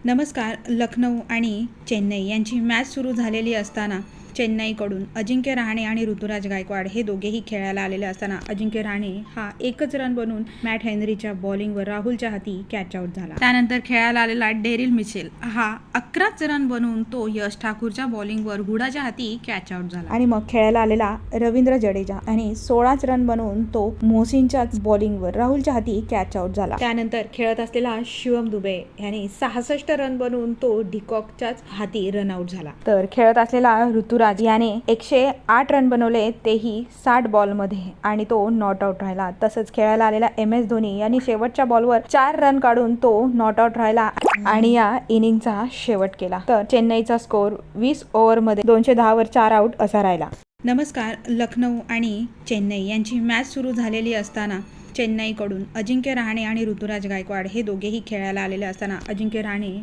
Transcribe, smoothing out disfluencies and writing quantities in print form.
नमस्कार. लखनौ आणि चेन्नई यांची मॅच सुरू झालेली असताना चेन्नईकडून अजिंक्य रहाणे आणि ऋतुराज गायकवाड हे दोघेही खेळायला आलेले असताना अजिंक्य रहाणे हा एकच रन बनवून मॅट हेनरीच्या बॉलिंगवर राहुलच्या हाती कॅच आउट झाला. त्यानंतर खेळायला आलेला डेरिल मिचेल हा 11च रन बनवून तो यश ठाकूरच्या बॉलिंगवर हुडाच्या हाती कॅच आउट झाला. आणि मग खेळायला आलेला रवींद्र जडेजा आणि 16च रन बनवून तो मोहसिनच्याच बॉलिंगवर राहुलच्या हाती कॅच आउट झाला. त्यानंतर खेळत असलेला शिवम दुबे याने 66 रन बनवून तो डिकॉकच्याच हाती रन आउट झाला. तर खेळत असलेला ऋतुराज याने 108 रन बनवले, तेही 60 बॉलमध्ये, आणि तो नॉट आउट राहिला. तसंच खेळायला आलेला MS धोनी यांनी शेवटच्या बॉलवर 4 रन काढून तो नॉट आउट राहिला आणि या इनिंगचा शेवट केला. तर चेन्नईचा स्कोर 20 ओव्हरमध्ये 210 वर 4 आउट असा राहिला. नमस्कार. लखनौ आणि चेन्नई यांची मॅच सुरू झालेली असताना चेन्नईकडून अजिंक्य रहाणे आणि ऋतुराज गायकवाड हे दोघेही खेळायला आलेले असताना अजिंक्य रहाणे